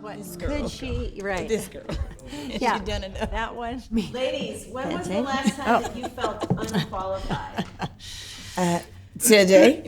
What This could girl. she? Right. This girl. Yeah. She done enough. That one. Ladies, when was the last time that you felt unqualified? Today?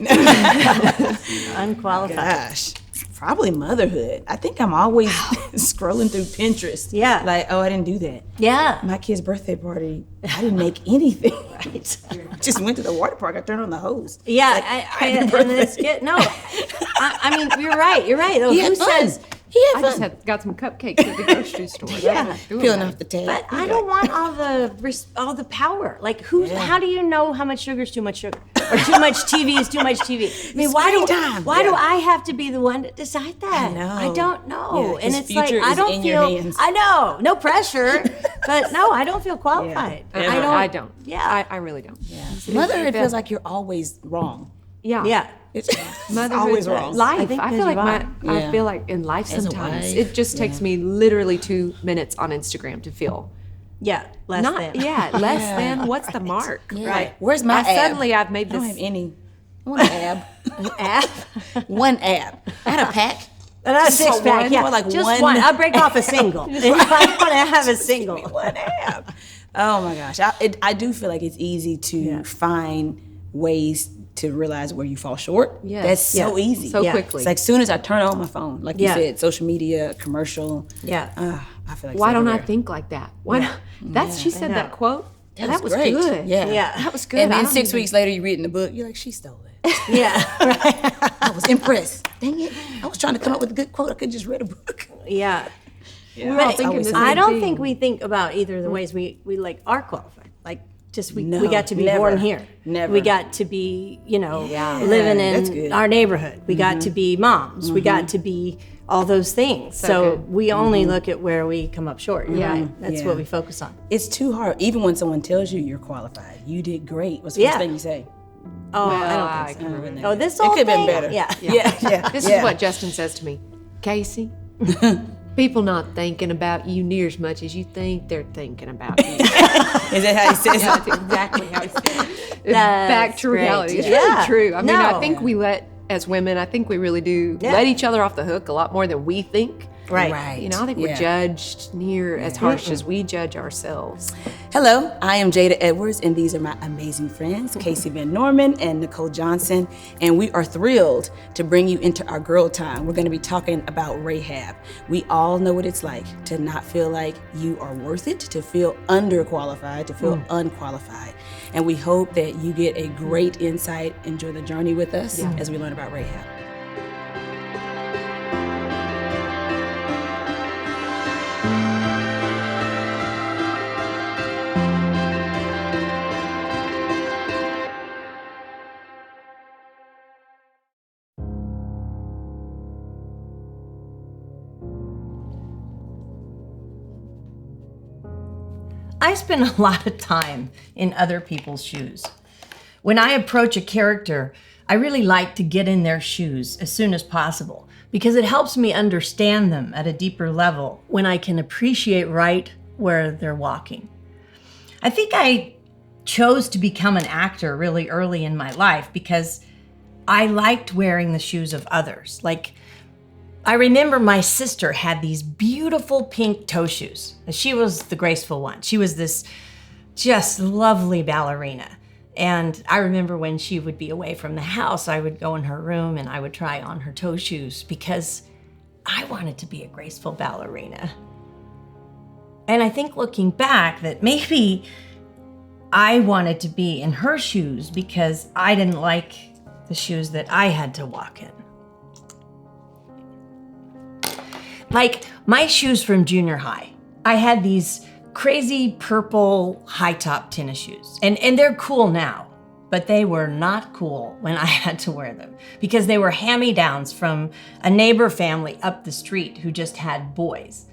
Unqualified. Gosh, probably motherhood. I think I'm always scrolling through Pinterest. Yeah. Like, oh, I didn't do that. Yeah. My kid's birthday party, I didn't make anything. Right. I just went to the water park. I turned on the hose. Yeah. Like, And it's good. No. I mean, you're right. You're right. He had Who fun. says? He had I fun. just got some cupcakes at the grocery store. Yeah. Peeling off the tab. But I don't want all the power. Like, how do you know how much sugar is too much sugar, or too much TV is too much TV? I mean, why do I have to be the one to decide that? I know. I don't know. Yeah, and his it's like future I is don't in feel. your hands. I know, no pressure, but no, I don't feel qualified. Yeah. I don't. Yeah. I really don't. Yeah. Motherhood feels like you're always wrong. Yeah. Yeah. It's Motherhood, always wrong. Life. think I because feel like you're wrong. I feel like in life As a sometimes wife, it just takes me literally 2 minutes on Instagram to feel Yeah. Less than. less than what's the mark, Yeah. right? Where's my ab? Suddenly I've made I don't this. have any. One ab. Ab. One ab. I had a pack. Not a six pack. one, Yeah. or like just one. one. I'll break off a single. If I want to have a single. One ab. Oh my gosh. I do feel like it's easy to find ways to realize where you fall short. Yes. That's so Yeah. easy. So Yeah. quickly. It's like soon as I turn on my phone, like you Yeah. said, social media, commercial. Yeah. I feel like Why it's don't I everywhere. think like that? Why not? That's she said know. that quote. That was great. good. Yeah. Yeah. That was good. And I then don't 6 even- weeks later, you read in the book, you're like, she stole it. Yeah. I was impressed. Dang it. I was trying to come up with a good quote. I could just read a book. Yeah. We were all But thinking the same I don't thing. think we think about either of the ways we like are qualified. Like just we No, got to be never. born here. Never. We got to be, Yeah. living that's in good. our neighborhood. We got to be moms. We got to be all those things. So good. we only look at where we come up short. You're Yeah. right. That's Yeah. what we focus on. It's too hard. Even when someone tells you you're qualified, you did great. What's the Yeah. first thing you say? Oh, Well, I don't I think can so. remember that. Oh, this It whole could have thing? been better. Yeah. Yeah. This is what Justin says to me, Casey. People not thinking about you near as much as you think they're thinking about you. Is that how he says That's it? exactly how he said it. It's That's back to great. reality. It's Yeah. really true. I mean, No. I think we as women, I think we really do Yeah. let each other off the hook a lot more than we think. Right. You know, I think we're judged near as harsh as we judge ourselves. Hello, I am Jada Edwards, and these are my amazing friends, Casey Van Norman and Nicole Johnson, and we are thrilled to bring you into our girl time. We're going to be talking about Rahab. We all know what it's like to not feel like you are worth it, to feel underqualified, to feel unqualified. And we hope that you get a great insight, enjoy the journey with us as we learn about Rahab. I spend a lot of time in other people's shoes. When I approach a character, I really like to get in their shoes as soon as possible because it helps me understand them at a deeper level when I can appreciate right where they're walking. I think I chose to become an actor really early in my life because I liked wearing the shoes of others. Like, I remember my sister had these beautiful pink toe shoes. She was the graceful one. She was this just lovely ballerina. And I remember when she would be away from the house, I would go in her room and I would try on her toe shoes because I wanted to be a graceful ballerina. And I think looking back that maybe I wanted to be in her shoes because I didn't like the shoes that I had to walk in. Like my shoes from junior high, I had these crazy purple high top tennis shoes. And they're cool now, but they were not cool when I had to wear them because they were hand-me-downs from a neighbor family up the street who just had boys.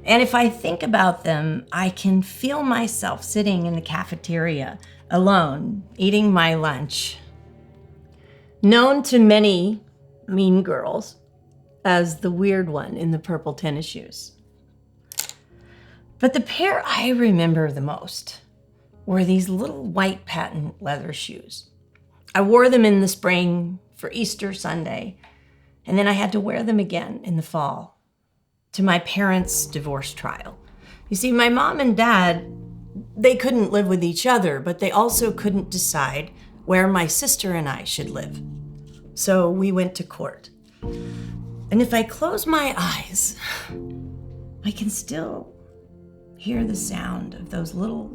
And if I think about them, I can feel myself sitting in the cafeteria alone, eating my lunch. Known to many mean girls as the weird one in the purple tennis shoes. But the pair I remember the most were these little white patent leather shoes. I wore them in the spring for Easter Sunday, and then I had to wear them again in the fall to my parents' divorce trial. You see, my mom and dad, they couldn't live with each other, but they also couldn't decide where my sister and I should live. So we went to court. And if I close my eyes, I can still hear the sound of those little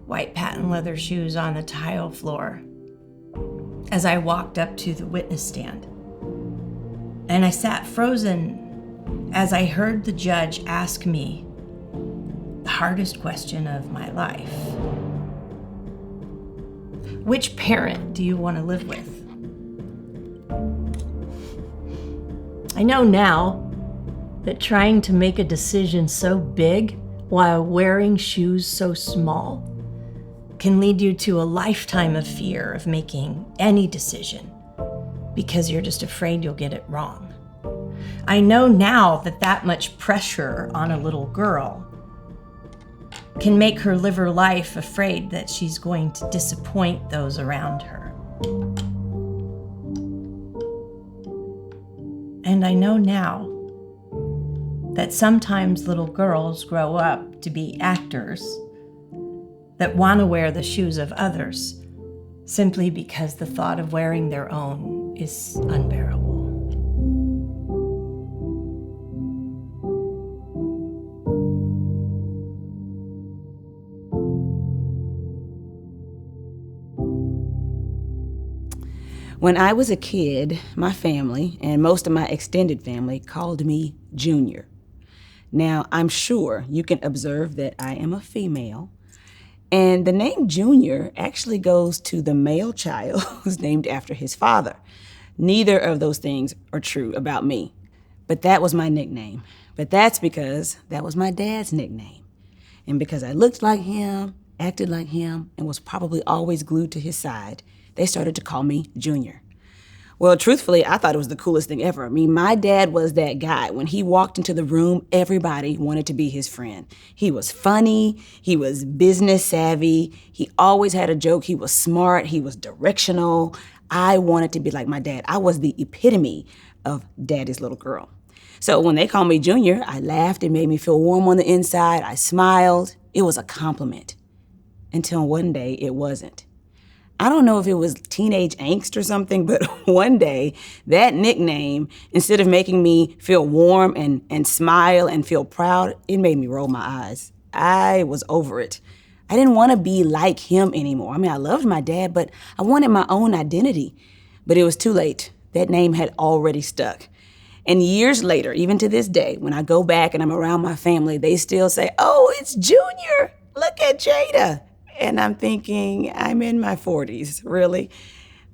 white patent leather shoes on the tile floor as I walked up to the witness stand. And I sat frozen as I heard the judge ask me the hardest question of my life. Which parent do you want to live with? I know now that trying to make a decision so big while wearing shoes so small can lead you to a lifetime of fear of making any decision because you're just afraid you'll get it wrong. I know now that that much pressure on a little girl can make her live her life afraid that she's going to disappoint those around her. And I know now that sometimes little girls grow up to be actors that want to wear the shoes of others simply because the thought of wearing their own is unbearable. When I was a kid, my family, and most of my extended family, called me Junior. Now, I'm sure you can observe that I am a female, and the name Junior actually goes to the male child who's named after his father. Neither of those things are true about me, but that was my nickname. But that's because that was my dad's nickname. And because I looked like him, acted like him, and was probably always glued to his side, they started to call me Junior. Well, truthfully, I thought it was the coolest thing ever. I mean, my dad was that guy. When he walked into the room, everybody wanted to be his friend. He was funny, he was business savvy, he always had a joke, he was smart, he was directional. I wanted to be like my dad. I was the epitome of daddy's little girl. So when they called me Junior, I laughed. It made me feel warm on the inside. I smiled. It was a compliment. Until one day, it wasn't. I don't know if it was teenage angst or something, but one day, that nickname, instead of making me feel warm and smile and feel proud, it made me roll my eyes. I was over it. I didn't want to be like him anymore. I mean, I loved my dad, but I wanted my own identity. But it was too late. That name had already stuck. And years later, even to this day, when I go back and I'm around my family, they still say, "Oh, it's Junior. Look at Jada." And I'm thinking, I'm in my 40s, really?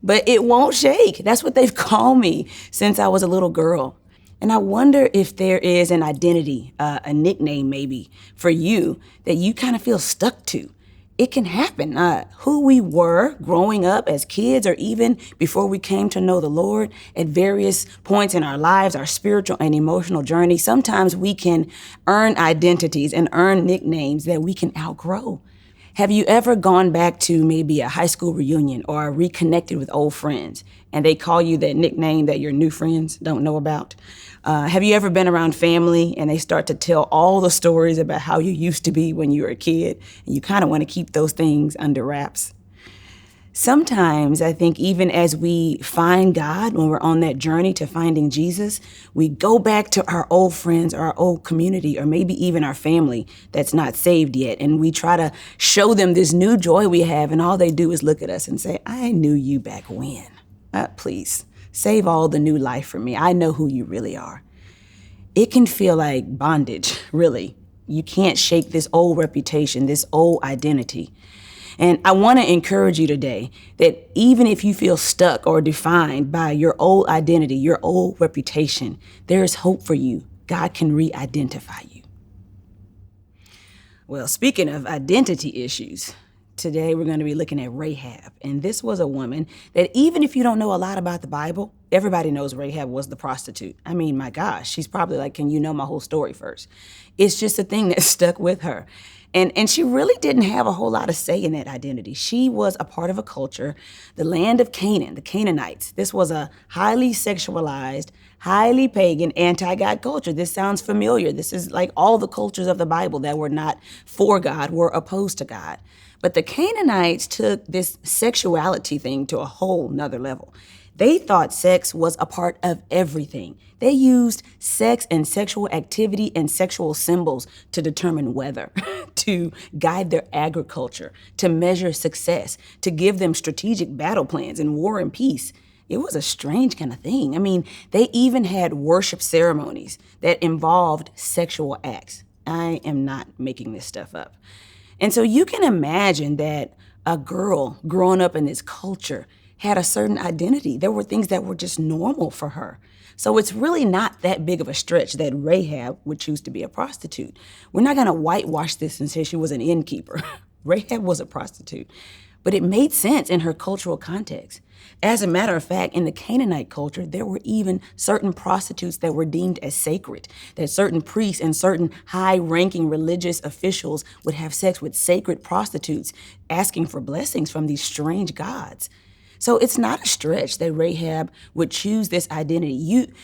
But it won't shake. That's what they've called me since I was a little girl. And I wonder if there is an identity, a nickname maybe, for you that you kind of feel stuck to. It can happen. Who we were growing up as kids or even before we came to know the Lord at various points in our lives, our spiritual and emotional journey, sometimes we can earn identities and earn nicknames that we can outgrow. Have you ever gone back to maybe a high school reunion or reconnected with old friends and they call you that nickname that your new friends don't know about? Have you ever been around family and they start to tell all the stories about how you used to be when you were a kid and you kind of want to keep those things under wraps? Sometimes I think even as we find God, when we're on that journey to finding Jesus, we go back to our old friends or our old community or maybe even our family that's not saved yet. And we try to show them this new joy we have. And all they do is look at us and say, "I knew you back when. Please save all the new life for me. I know who you really are." It can feel like bondage, really. You can't shake this old reputation, this old identity. And I want to encourage you today that even if you feel stuck or defined by your old identity, your old reputation, there is hope for you. God can re-identify you. Well, speaking of identity issues, today we're going to be looking at Rahab. And this was a woman that even if you don't know a lot about the Bible, everybody knows Rahab was the prostitute. I mean, my gosh, she's probably like, "Can you know my whole story first?" It's just a thing that stuck with her. And she really didn't have a whole lot of say in that identity. She was a part of a culture, the land of Canaan, the Canaanites. This was a highly sexualized, highly pagan, anti-God culture. This sounds familiar. This is like all the cultures of the Bible that were not for God, were opposed to God. But the Canaanites took this sexuality thing to a whole nother level. They thought sex was a part of everything. They used sex and sexual activity and sexual symbols to determine weather, to guide their agriculture, to measure success, to give them strategic battle plans in war and peace. It was a strange kind of thing. I mean, they even had worship ceremonies that involved sexual acts. I am not making this stuff up. And so you can imagine that a girl growing up in this culture had a certain identity. There were things that were just normal for her. So it's really not that big of a stretch that Rahab would choose to be a prostitute. We're not going to whitewash this and say she was an innkeeper. Rahab was a prostitute. But it made sense in her cultural context. As a matter of fact, in the Canaanite culture, there were even certain prostitutes that were deemed as sacred, that certain priests and certain high-ranking religious officials would have sex with sacred prostitutes, asking for blessings from these strange gods. So it's not a stretch that Rahab would choose this identity.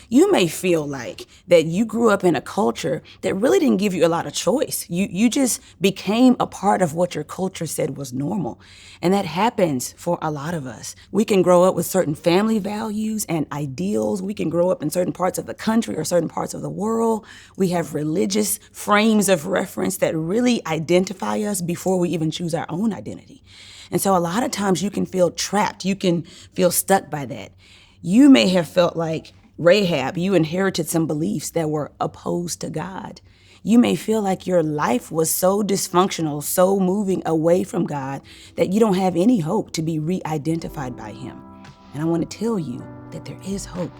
You may feel like that you grew up in a culture that really didn't give you a lot of choice. You just became a part of what your culture said was normal. And that happens for a lot of us. We can grow up with certain family values and ideals. We can grow up in certain parts of the country or certain parts of the world. We have religious frames of reference that really identify us before we even choose our own identity. And so a lot of times you can feel trapped. You can feel stuck by that. You may have felt like Rahab, you inherited some beliefs that were opposed to God. You may feel like your life was so dysfunctional, so moving away from God, that you don't have any hope to be re-identified by Him. And I want to tell you that there is hope.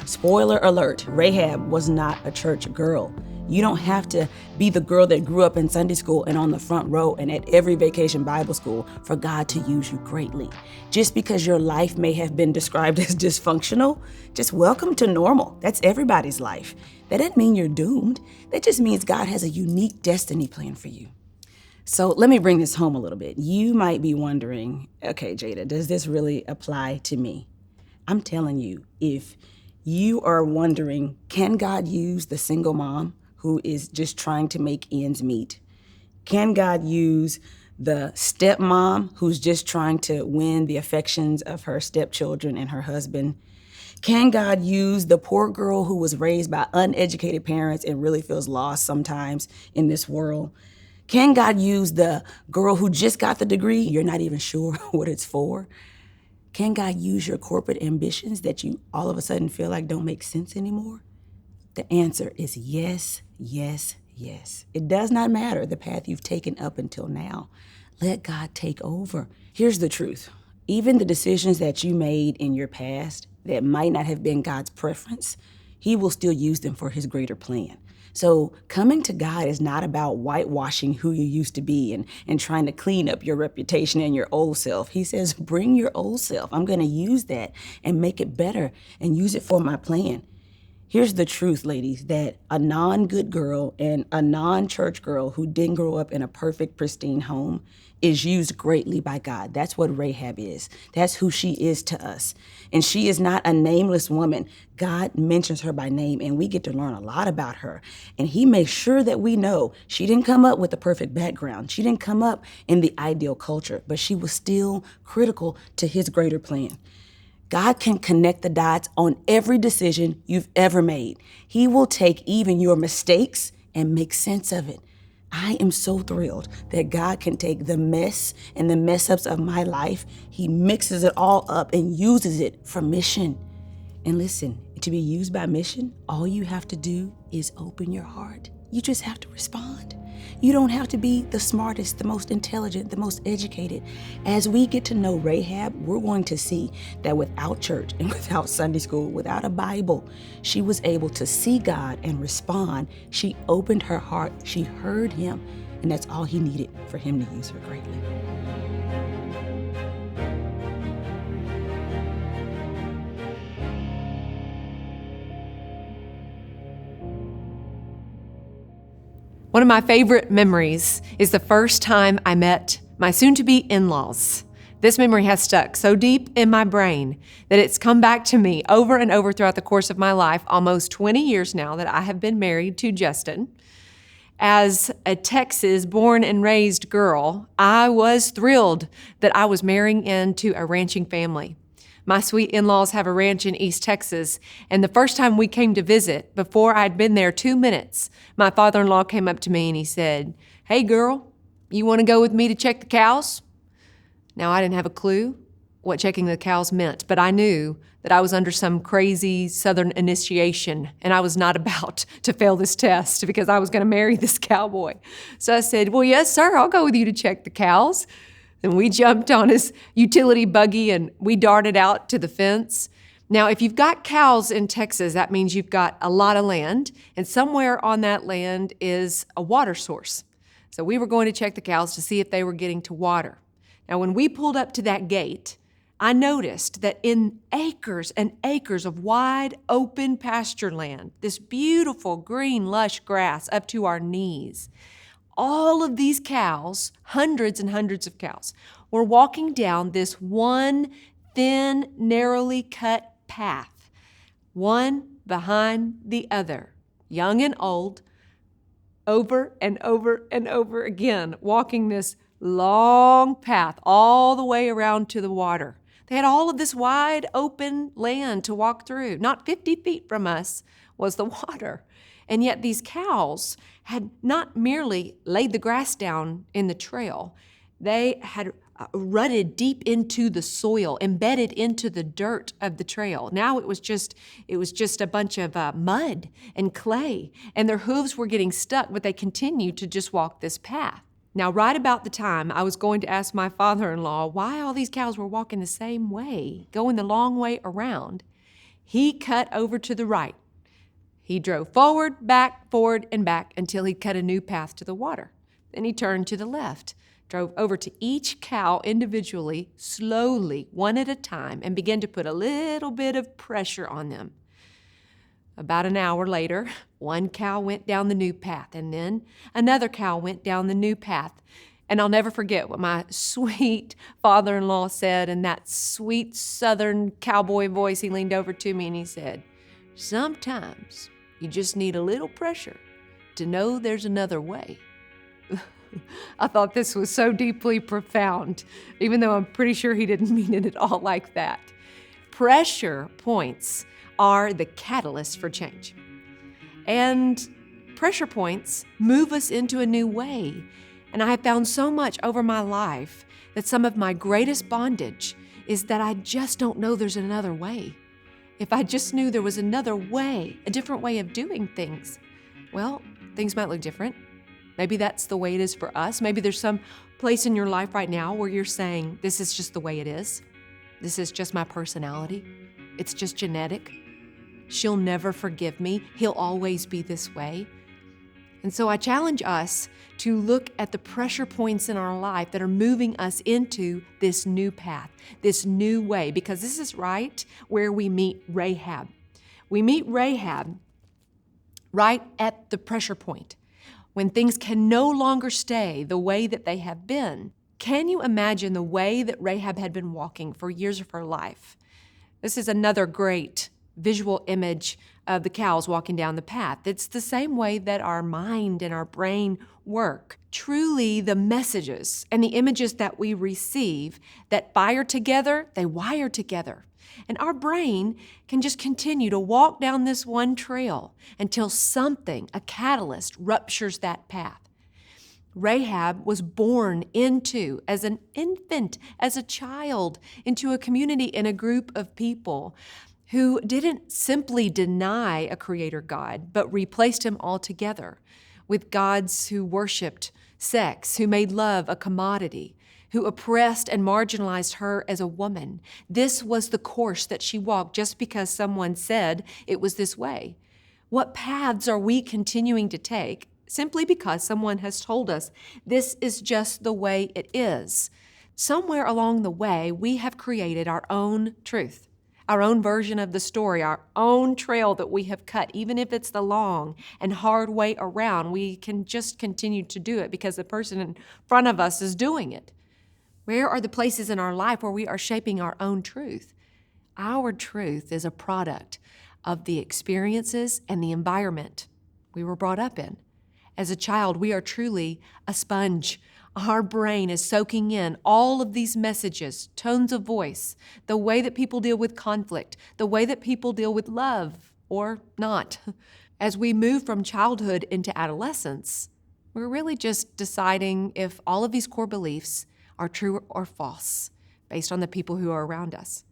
Spoiler alert, Rahab was not a church girl. You don't have to be the girl that grew up in Sunday school and on the front row and at every vacation Bible school for God to use you greatly. Just because your life may have been described as dysfunctional, just welcome to normal. That's everybody's life. That doesn't mean you're doomed. That just means God has a unique destiny plan for you. So let me bring this home a little bit. You might be wondering, okay, Jada, does this really apply to me? I'm telling you, if you are wondering, can God use the single mom who is just trying to make ends meet? Can God use the stepmom who's just trying to win the affections of her stepchildren and her husband? Can God use the poor girl who was raised by uneducated parents and really feels lost sometimes in this world? Can God use the girl who just got the degree, you're not even sure what it's for? Can God use your corporate ambitions that you all of a sudden feel like don't make sense anymore? The answer is yes, yes, yes. It does not matter the path you've taken up until now. Let God take over. Here's the truth. Even the decisions that you made in your past that might not have been God's preference, He will still use them for His greater plan. So coming to God is not about whitewashing who you used to be and trying to clean up your reputation and your old self. He says, bring your old self. I'm going to use that and make it better and use it for my plan. Here's the truth, ladies, that a non-good girl and a non-church girl who didn't grow up in a perfect, pristine home is used greatly by God. That's what Rahab is. That's who she is to us. And she is not a nameless woman. God mentions her by name, and we get to learn a lot about her. And He makes sure that we know she didn't come up with the perfect background. She didn't come up in the ideal culture, but she was still critical to His greater plan. God can connect the dots on every decision you've ever made. He will take even your mistakes and make sense of it. I am so thrilled that God can take the mess and the mess ups of my life. He mixes it all up and uses it for mission. And listen, to be used by mission, all you have to do is open your heart. You just have to respond. You don't have to be the smartest, the most intelligent, the most educated. As we get to know Rahab, we're going to see that without church and without Sunday school, without a Bible, she was able to see God and respond. She opened her heart. She heard Him. And that's all He needed for Him to use her greatly. One of my favorite memories is the first time I met my soon-to-be in-laws. This memory has stuck so deep in my brain that it's come back to me over and over throughout the course of my life, almost 20 years now that I have been married to Justin. As a Texas born and raised girl, I was thrilled that I was marrying into a ranching family. My sweet in-laws have a ranch in East Texas, and the first time we came to visit, before I'd been there 2 minutes, my father-in-law came up to me and he said, "Hey girl, you want to go with me to check the cows?" Now, I didn't have a clue what checking the cows meant, but I knew that I was under some crazy Southern initiation, and I was not about to fail this test because I was going to marry this cowboy. So I said, "Well, yes, sir, I'll go with you to check the cows." And we jumped on his utility buggy and we darted out to the fence. Now, if you've got cows in Texas, that means you've got a lot of land, and somewhere on that land is a water source. So we were going to check the cows to see if they were getting to water. Now, when we pulled up to that gate, I noticed that in acres and acres of wide open pasture land, this beautiful green lush grass up to our knees, all of these cows, hundreds and hundreds of cows, were walking down this one thin, narrowly cut path, one behind the other, young and old, over and over and over again, walking this long path all the way around to the water. They had all of this wide open land to walk through. Not 50 feet from us was the water. And yet these cows had not merely laid the grass down in the trail, they had rutted deep into the soil, embedded into the dirt of the trail. Now it was just a bunch of mud and clay, and their hooves were getting stuck, but they continued to just walk this path. Now, right about the time I was going to ask my father-in-law why all these cows were walking the same way, going the long way around, he cut over to the right. He drove forward, and back until he cut a new path to the water. Then he turned to the left, drove over to each cow individually, slowly, one at a time, and began to put a little bit of pressure on them. About an hour later, one cow went down the new path, and then another cow went down the new path. And I'll never forget what my sweet father-in-law said in that sweet Southern cowboy voice. He leaned over to me and he said, "Sometimes you just need a little pressure to know there's another way." I thought this was so deeply profound, even though I'm pretty sure he didn't mean it at all like that. Pressure points are the catalyst for change. And pressure points move us into a new way. And I have found so much over my life that some of my greatest bondage is that I just don't know there's another way. If I just knew there was another way, a different way of doing things, well, things might look different. Maybe that's the way it is for us. Maybe there's some place in your life right now where you're saying, this is just the way it is. This is just my personality. It's just genetic. She'll never forgive me. He'll always be this way. And so I challenge us to look at the pressure points in our life that are moving us into this new path, this new way, because this is right where we meet Rahab. We meet Rahab right at the pressure point, when things can no longer stay the way that they have been. Can you imagine the way that Rahab had been walking for years of her life? This is another great visual image of the cows walking down the path. It's the same way that our mind and our brain work. Truly, the messages and the images that we receive that fire together, they wire together. And our brain can just continue to walk down this one trail until something, a catalyst, ruptures that path. Rahab was born into, as an infant, as a child, into a community and a group of people who didn't simply deny a creator God, but replaced him altogether with gods who worshiped sex, who made love a commodity, who oppressed and marginalized her as a woman. This was the course that she walked just because someone said it was this way. What paths are we continuing to take simply because someone has told us this is just the way it is? Somewhere along the way, we have created our own truth, our own version of the story, our own trail that we have cut, even if it's the long and hard way around. We can just continue to do it because the person in front of us is doing it. Where are the places in our life where we are shaping our own truth? Our truth is a product of the experiences and the environment we were brought up in. As a child, we are truly a sponge. Our brain is soaking in all of these messages, tones of voice, the way that people deal with conflict, the way that people deal with love or not. As we move from childhood into adolescence, we're really just deciding if all of these core beliefs are true or false based on the people who are around us.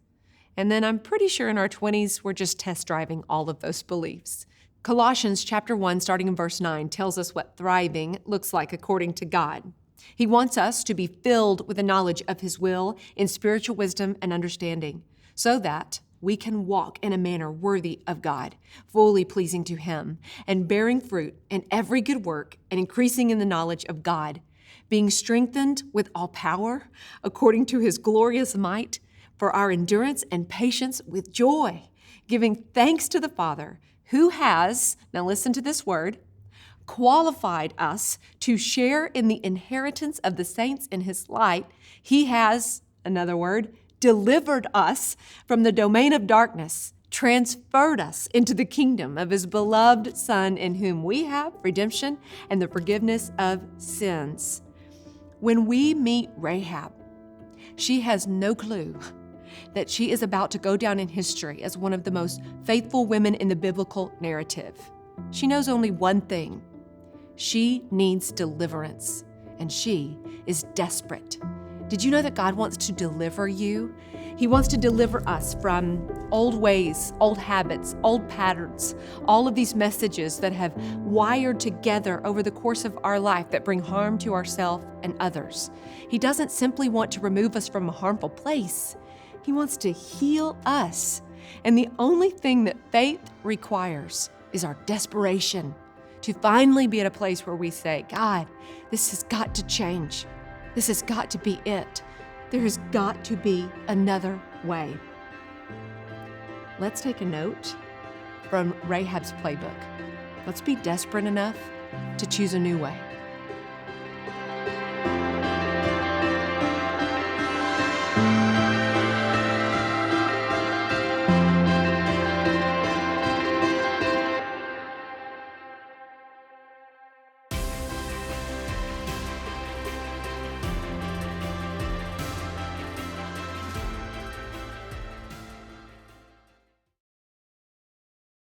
And then I'm pretty sure in our 20s, we're just test driving all of those beliefs. Colossians chapter 1, starting in verse 9, tells us what thriving looks like according to God. He wants us to be filled with the knowledge of His will in spiritual wisdom and understanding, so that we can walk in a manner worthy of God, fully pleasing to Him, and bearing fruit in every good work and increasing in the knowledge of God, being strengthened with all power according to His glorious might, for our endurance and patience with joy, giving thanks to the Father who has, now listen to this word, qualified us to share in the inheritance of the saints in His light. He has, another word, delivered us from the domain of darkness, transferred us into the kingdom of His beloved Son, in whom we have redemption and the forgiveness of sins. When we meet Rahab, she has no clue that she is about to go down in history as one of the most faithful women in the biblical narrative. She knows only one thing. She needs deliverance, and she is desperate. Did you know that God wants to deliver you? He wants to deliver us from old ways, old habits, old patterns, all of these messages that have wired together over the course of our life that bring harm to ourselves and others. He doesn't simply want to remove us from a harmful place. He wants to heal us. And the only thing that faith requires is our desperation to finally be at a place where we say, God, this has got to change. This has got to be it. There has got to be another way. Let's take a note from Rahab's playbook. Let's be desperate enough to choose a new way.